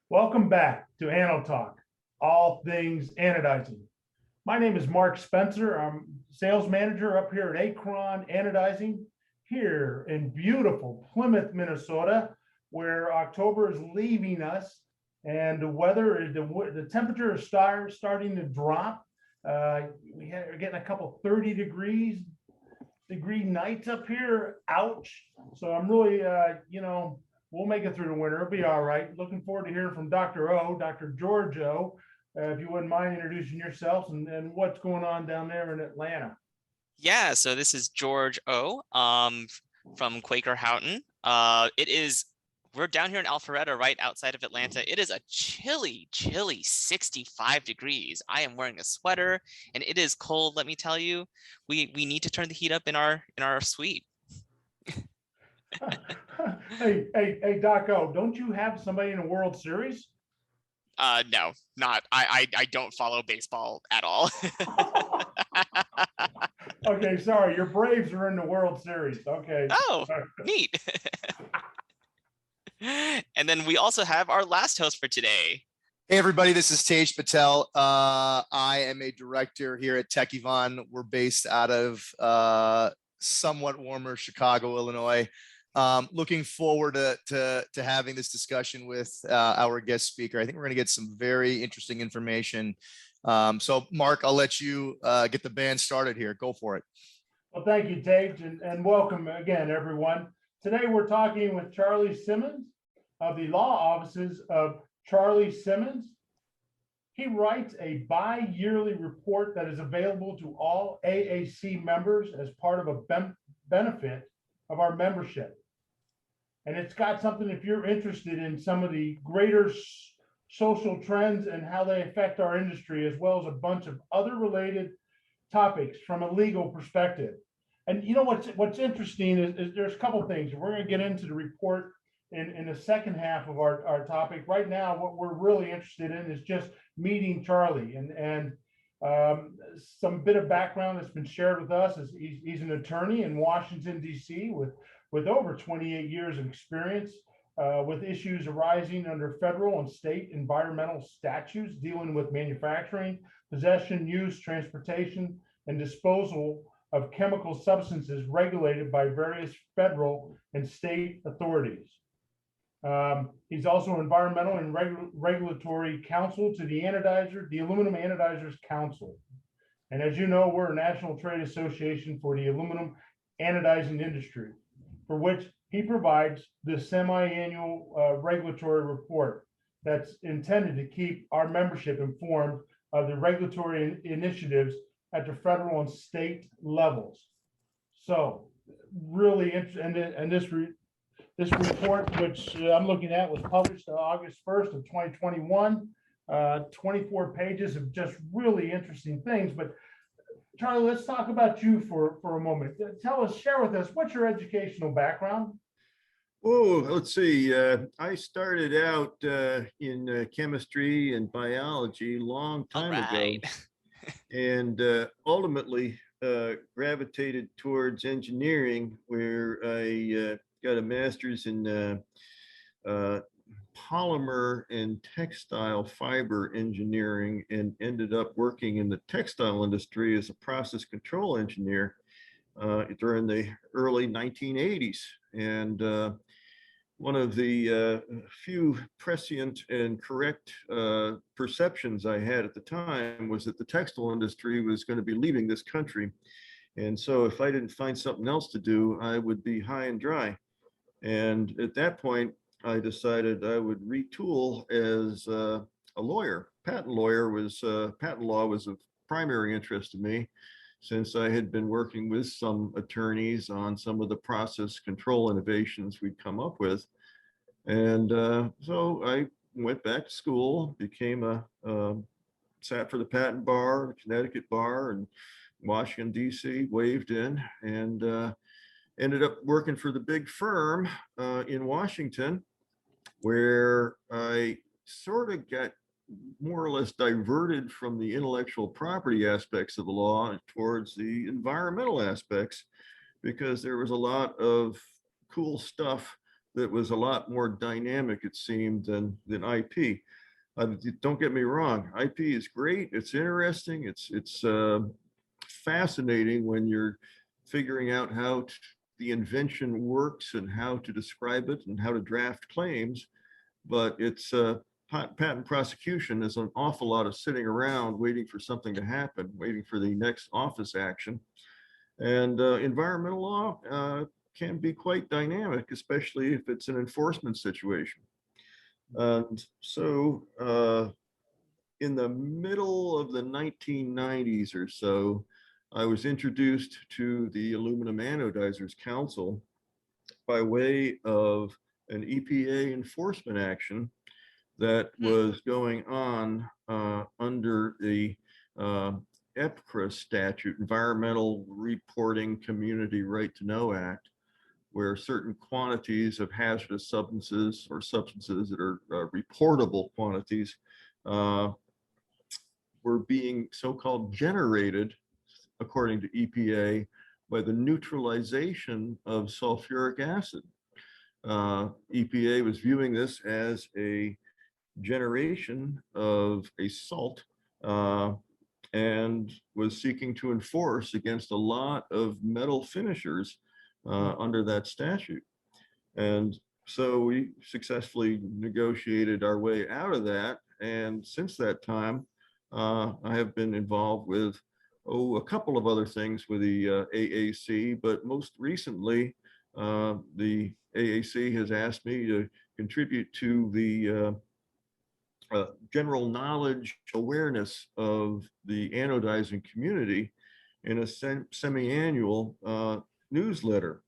Welcome back to Ano Talk, all things anodizing. My name is Mark Spencer. I'm sales manager up here at Akron Anodizing here in beautiful Plymouth, Minnesota, where October is leaving us and the weather is the temperature is starting to drop. We're getting a couple 30 degree nights up here. Ouch. So I'm really, we'll make it through the winter. It'll be all right. Looking forward to hearing from Dr. O, Dr. George O. If you wouldn't mind introducing yourselves and what's going on down there in Atlanta. Yeah, so this is George O. From Quaker Houghton. We're down here in Alpharetta, right outside of Atlanta. It is a chilly 65 degrees. I am wearing a sweater, and it is cold. Let me tell you, we need to turn the heat up in our suite. Hey, Doc O, don't you have somebody in the World Series? No, not. I don't follow baseball at all. Okay, sorry. Your Braves are in the World Series. Okay. Oh, neat. And then we also have our last host for today. Hey, everybody, this is Tej Patel. I am a director here at Techivon. We're based out of somewhat warmer Chicago, Illinois. Looking forward to having this discussion with our guest speaker. I think we're going to get some very interesting information. So, Mark, I'll let you get the band started here. Go for it. Well, thank you, Tej, and welcome again, everyone. Today, we're talking with Charlie Simmons of the law offices of Charlie Simmons. He writes a bi-yearly report that is available to all AAC members as part of a benefit of our membership. And it's got something, if you're interested in some of the greater social trends and how they affect our industry, as well as a bunch of other related topics from a legal perspective. And you know what's interesting is there's a couple things. We're going to get into the report in the second half of our topic. Right now, what we're really interested in is just meeting Charlie and some bit of background that's been shared with us is he's an attorney in Washington, D.C. with over 28 years of experience with issues arising under federal and state environmental statutes dealing with manufacturing, possession, use, transportation, and disposal of chemical substances regulated by various federal and state authorities. He's also environmental and regulatory counsel to the Aluminum Anodizers Council. And as you know, we're a national trade association for the aluminum anodizing industry, for which he provides the semi-annual regulatory report that's intended to keep our membership informed of the regulatory initiatives at the federal and state levels. So really interesting, and this report, which I'm looking at, was published August 1st of 2021, 24 pages of just really interesting things. But Charlie, let's talk about you for a moment. Share with us, what's your educational background? Oh, let's see. I started out in chemistry and biology a long time ago, and ultimately gravitated towards engineering, where I got a master's in polymer and textile fiber engineering and ended up working in the textile industry as a process control engineer during the early 1980s. And one of the few prescient and correct perceptions I had at the time was that the textile industry was going to be leaving this country. And so if I didn't find something else to do, I would be high and dry. And at that point, I decided I would retool as a lawyer. Patent law was of primary interest to me, since I had been working with some attorneys on some of the process control innovations we'd come up with. And so I went back to school, became sat for the patent bar, the Connecticut bar, and Washington, D.C., waved in, and ended up working for the big firm in Washington, where I sort of got more or less diverted from the intellectual property aspects of the law towards the environmental aspects, because there was a lot of cool stuff that was a lot more dynamic, it seemed, than IP. Don't get me wrong, IP is great. It's interesting. It's fascinating when you're figuring out how the invention works and how to describe it and how to draft claims. But it's patent prosecution is an awful lot of sitting around waiting for something to happen, waiting for the next office action. And environmental law can be quite dynamic, especially if it's an enforcement situation. And so in the middle of the 1990s or so, I was introduced to the Aluminum Anodizers Council by way of an EPA enforcement action that was going on under the EPCRA statute, Environmental Reporting Community Right to Know Act, where certain quantities of hazardous substances or substances that are reportable quantities were being so-called generated, according to EPA, by the neutralization of sulfuric acid. EPA was viewing this as a generation of a salt and was seeking to enforce against a lot of metal finishers under that statute. And so we successfully negotiated our way out of that. And since that time, I have been involved with, a couple of other things with the AAC, but most recently, the AAC has asked me to contribute to the general knowledge awareness of the anodizing community in a semi-annual newsletter.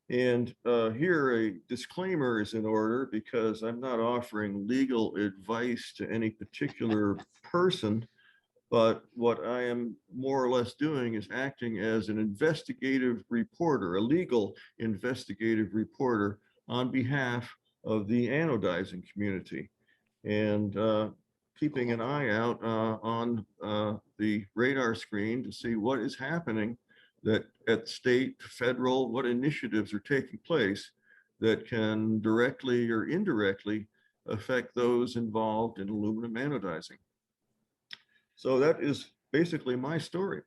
And here a disclaimer is in order, because I'm not offering legal advice to any particular person, but what I am more or less doing is acting as an investigative reporter, a legal investigative reporter on behalf of the anodizing community, and keeping an eye out on the radar screen to see what is happening that at state, federal, what initiatives are taking place that can directly or indirectly affect those involved in aluminum anodizing. So that is basically my story.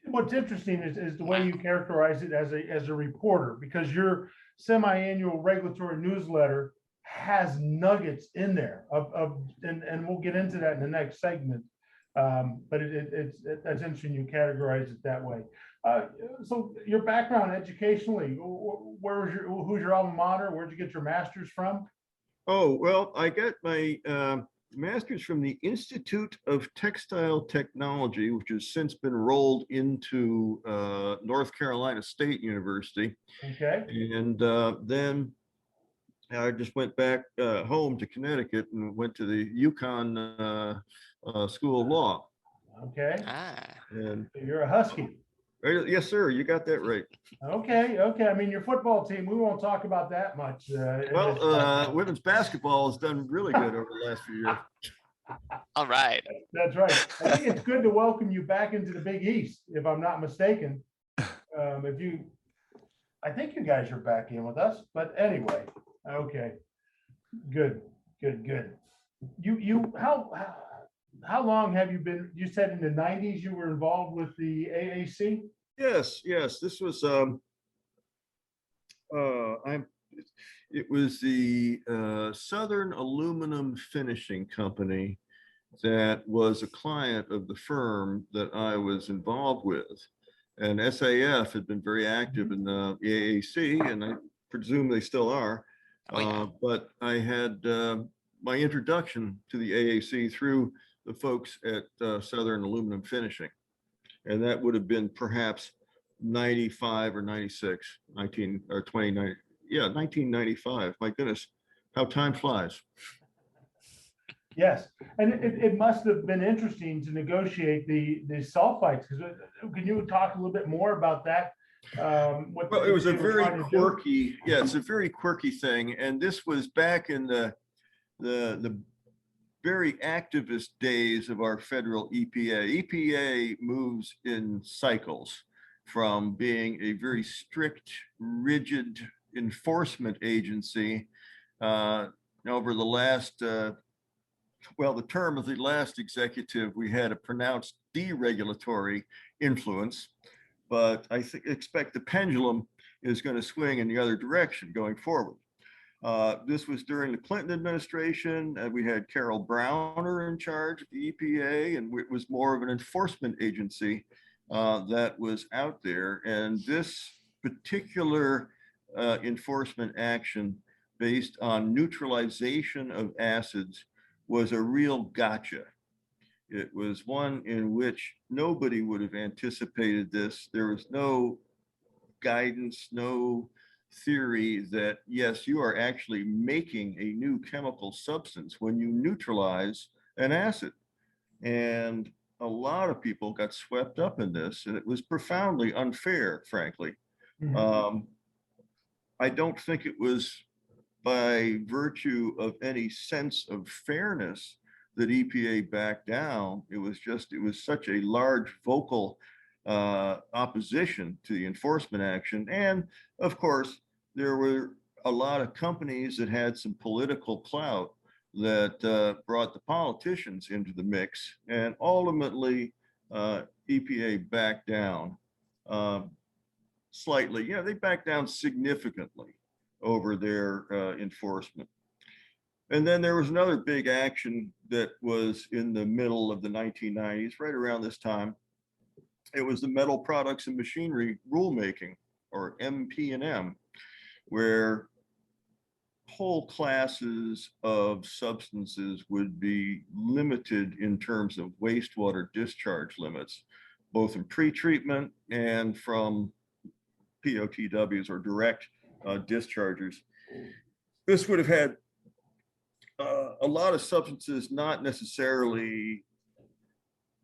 What's interesting is the way you characterize it as a reporter, because your semi-annual regulatory newsletter has nuggets in there and we'll get into that in the next segment. But that's interesting you categorize it that way. So your background educationally, who's your alma mater? Where'd you get your master's from? Oh, well, I got my master's from the Institute of Textile Technology, which has since been rolled into North Carolina State University. Okay. And then I just went back home to Connecticut and went to the UConn School of Law. Okay. And you're a Husky. Yes, sir. You got that right. Okay. I mean, your football team, we won't talk about that much. Well, women's basketball has done really good over the last few years. All right. That's right. I think it's good to welcome you back into the Big East, if I'm not mistaken. I think you guys are back in with us, but anyway, okay. Good. How long have you been, you said in the 90s you were involved with the AAC? Yes. This was it was the Southern Aluminum Finishing Company that was a client of the firm that I was involved with. And SAF had been very active in the AAC, and I presume they still are. Oh, yeah. But I had my introduction to the AAC through the folks at Southern Aluminum Finishing. And that would have been perhaps 95 or 96, 1995. My goodness, how time flies. Yes, and it must have been interesting to negotiate the sulfites. Can you talk a little bit more about that? Well, it was a very quirky, it's a very quirky thing. And this was back in the very activist days of our federal EPA. EPA moves in cycles from being a very strict, rigid enforcement agency over the last, well, the term of the last executive, we had a pronounced deregulatory influence, but I expect the pendulum is going to swing in the other direction going forward. This was during the Clinton administration. We had Carol Browner in charge of the EPA, and it was more of an enforcement agency that was out there. And this particular enforcement action based on neutralization of acids was a real gotcha. It was one in which nobody would have anticipated this. There was no guidance, no theory that, yes, you are actually making a new chemical substance when you neutralize an acid. And a lot of people got swept up in this, and it was profoundly unfair, frankly. I don't think it was by virtue of any sense of fairness that EPA backed down. It was such a large vocal opposition to the enforcement action. And of course, there were a lot of companies that had some political clout that brought the politicians into the mix. And ultimately, EPA backed down slightly. Yeah, they backed down significantly over their enforcement. And then there was another big action that was in the middle of the 1990s, right around this time. It was the Metal Products and Machinery Rulemaking, or MP&M, where whole classes of substances would be limited in terms of wastewater discharge limits, both in pretreatment and from POTWs, or direct dischargers. This would have had a lot of substances, not necessarily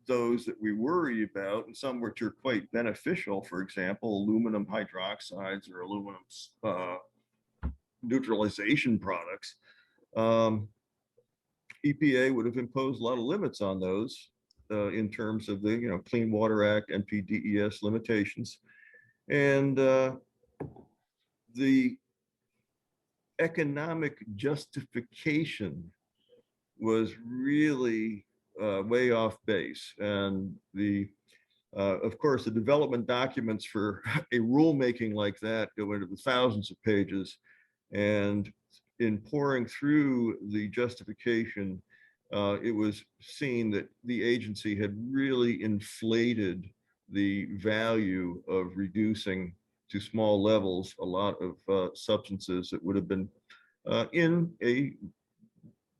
those that we worry about, and some which are quite beneficial. For example, aluminum hydroxides or aluminum neutralization products. EPA would have imposed a lot of limits on those in terms of the Clean Water Act, NPDES limitations. And the economic justification was really way off base. And of course, the development documents for a rulemaking like that go into the thousands of pages. And in pouring through the justification, it was seen that the agency had really inflated the value of reducing to small levels a lot of substances that would have been in a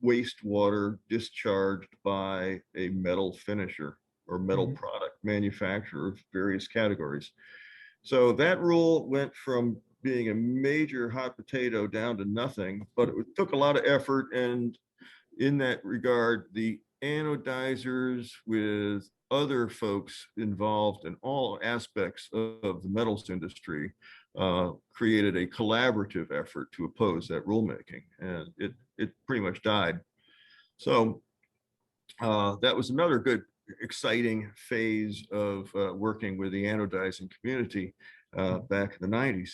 wastewater discharged by a metal finisher or metal product manufacturer of various categories. So that rule went from being a major hot potato down to nothing, but it took a lot of effort. And in that regard, the anodizers, with other folks involved in all aspects of the metals industry, created a collaborative effort to oppose that rulemaking, and it pretty much died. So that was another good, exciting phase of working with the anodizing community back in the 90s.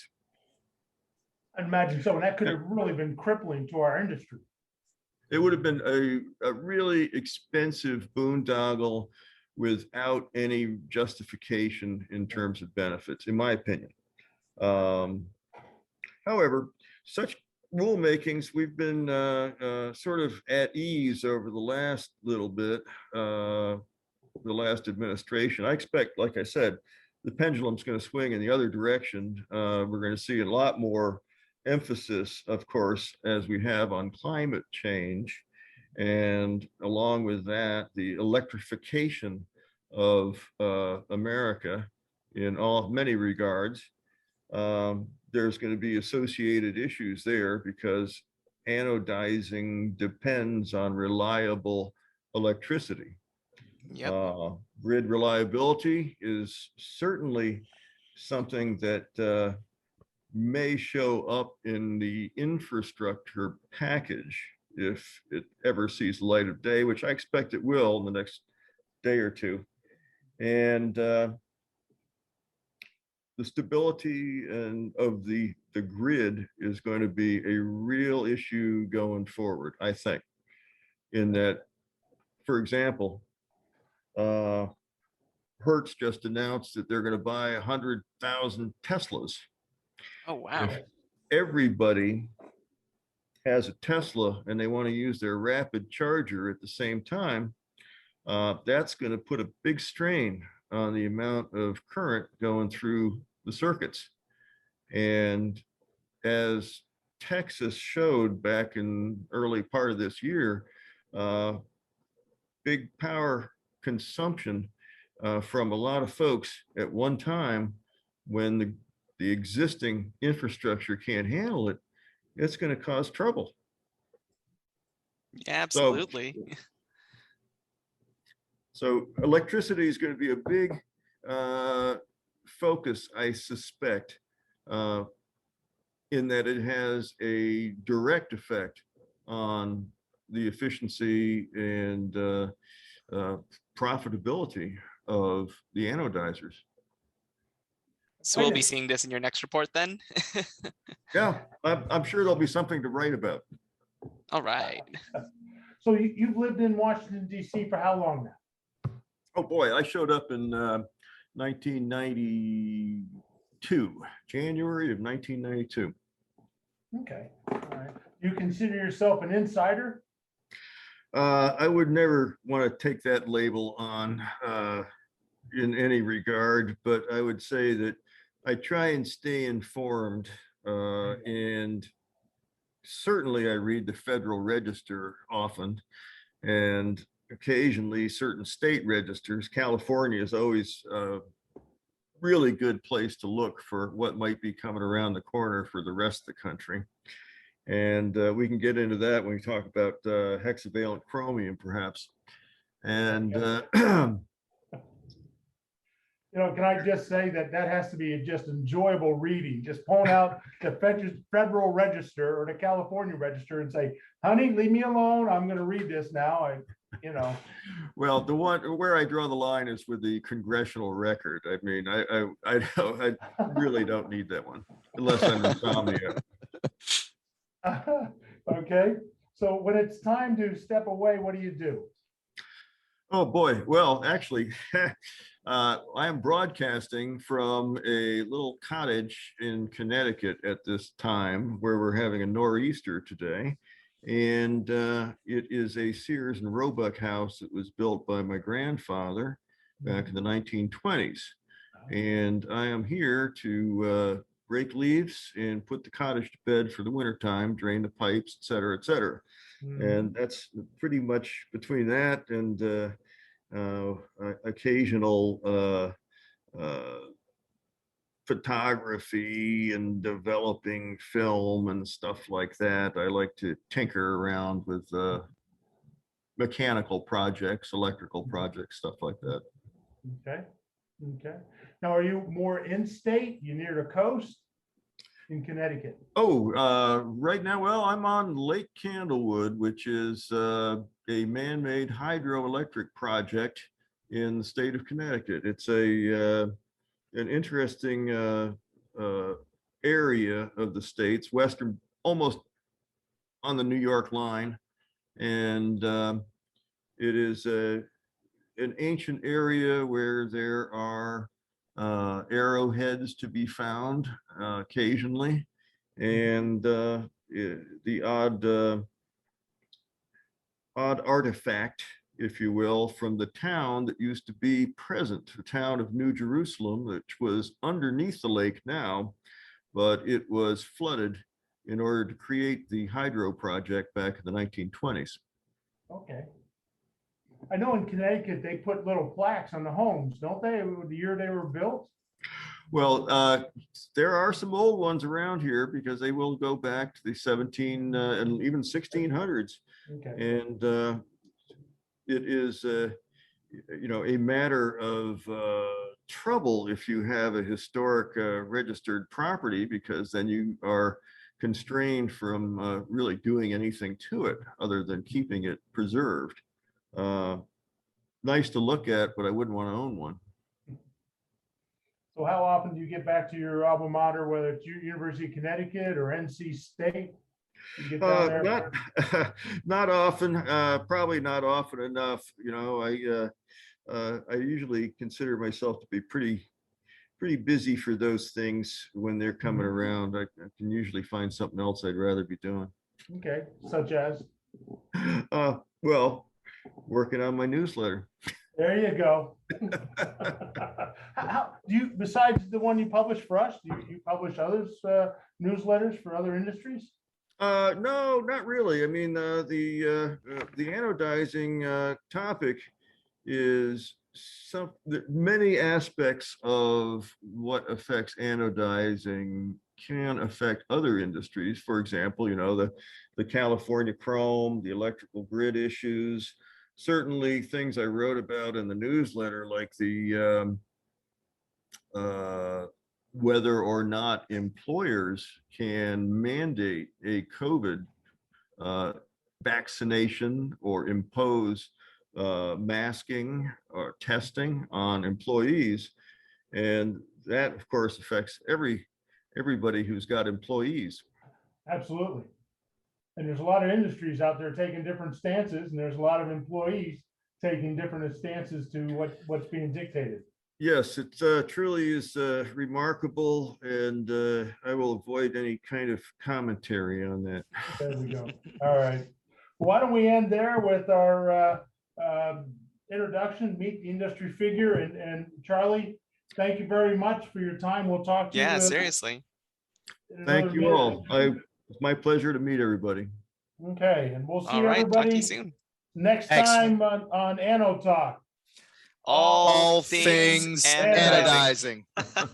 I'd imagine so, and that could have really been crippling to our industry. It would have been a really expensive boondoggle without any justification in terms of benefits, in my opinion. However, such rulemakings, we've been sort of at ease over the last little bit, the last administration. I expect, like I said, the pendulum's going to swing in the other direction. We're going to see a lot more emphasis, of course, as we have on climate change. And along with that, the electrification of America in many regards. There's going to be associated issues there because anodizing depends on reliable electricity. Yep. Grid reliability is certainly something that may show up in the infrastructure package if it ever sees the light of day, which I expect it will in the next day or two. And the stability and of the grid is going to be a real issue going forward, I think. In that, for example, Hertz just announced that they're going to buy 100,000 Teslas. Oh, wow. If everybody has a Tesla and they want to use their rapid charger at the same time, that's going to put a big strain on the amount of current going through the circuits. And as Texas showed back in early part of this year, big power consumption from a lot of folks at one time, when the existing infrastructure can't handle it, it's going to cause trouble. Yeah, absolutely. So electricity is going to be a big focus, I suspect, in that it has a direct effect on the efficiency and profitability of the anodizers. So we'll be seeing this in your next report then? Yeah, I'm sure there'll be something to write about. All right. So you've lived in Washington, D.C. for how long now? Oh, boy, I showed up in 1992, January of 1992. Okay, all right. You consider yourself an insider? I would never want to take that label on in any regard, but I would say that I try and stay informed, and certainly I read the Federal Register often, and occasionally certain state registers. California is always a really good place to look for what might be coming around the corner for the rest of the country. And we can get into that when we talk about hexavalent chromium, perhaps. And You know, can I just say that has to be just enjoyable reading, just pulling out the Federal Register or the California Register and say, honey, leave me alone. I'm going to read this now. well, the one where I draw the line is with the Congressional Record. I mean, I really don't need that one unless I'm insomnia. Okay. So when it's time to step away, what do you do? Oh, boy. Well, actually, I am broadcasting from a little cottage in Connecticut at this time, where we're having a nor'easter today. And it is a Sears and Roebuck house that was built by my grandfather back in the 1920s. And I am here to rake leaves and put the cottage to bed for the wintertime, drain the pipes, et cetera, et cetera. And that's pretty much between that and occasional photography and developing film and stuff like that. I like to tinker around with mechanical projects, electrical projects, stuff like that. Okay. Okay. Now, are you more in-state? You near the coast? In Connecticut? Oh, right now, well, I'm on Lake Candlewood, which is a man-made hydroelectric project in the state of Connecticut. It's an interesting area of the states, western, almost on the New York line, and it is an ancient area where there are arrowheads to be found occasionally, and the odd artifact, if you will, from the town that used to be present, the town of New Jerusalem, which was underneath the lake now, but it was flooded in order to create the hydro project back in the 1920s. Okay. I know in Connecticut, they put little plaques on the homes, don't they, the year they were built? Well, there are some old ones around here because they will go back to the 17 and even 1600s. Okay. And it is, you know, a matter of trouble if you have a historic registered property, because then you are constrained from really doing anything to it other than keeping it preserved. Nice to look at, but I wouldn't want to own one. So how often do you get back to your alma mater, whether it's University of Connecticut or NC State? You get down there? Not not often, probably not often enough. You know, I usually consider myself to be pretty busy for those things when they're coming around. I can usually find something else I'd rather be doing. Okay, such as? Well, working on my newsletter. There you go. How do you, besides the one you publish for us, do you publish others, newsletters for other industries? No, not really. I mean, the anodizing topic is many aspects of what affects anodizing can affect other industries. For example, you know, the California chrome, the electrical grid issues, certainly things I wrote about in the newsletter, like the whether or not employers can mandate a COVID vaccination or impose masking or testing on employees. And that, of course, affects everybody who's got employees. Absolutely. And there's a lot of industries out there taking different stances, and there's a lot of employees taking different stances to what's being dictated. Yes, it truly is remarkable, and I will avoid any kind of commentary on that. There we go. All right. Why don't we end there with our introduction, meet the industry figure, and Charlie, thank you very much for your time. We'll talk to you. Yeah, seriously. Thank you all. It's my pleasure to meet everybody. Okay, and we'll see All right, talk to everybody you soon. next Excellent. time on Ano Talk. All things anodizing. anodizing.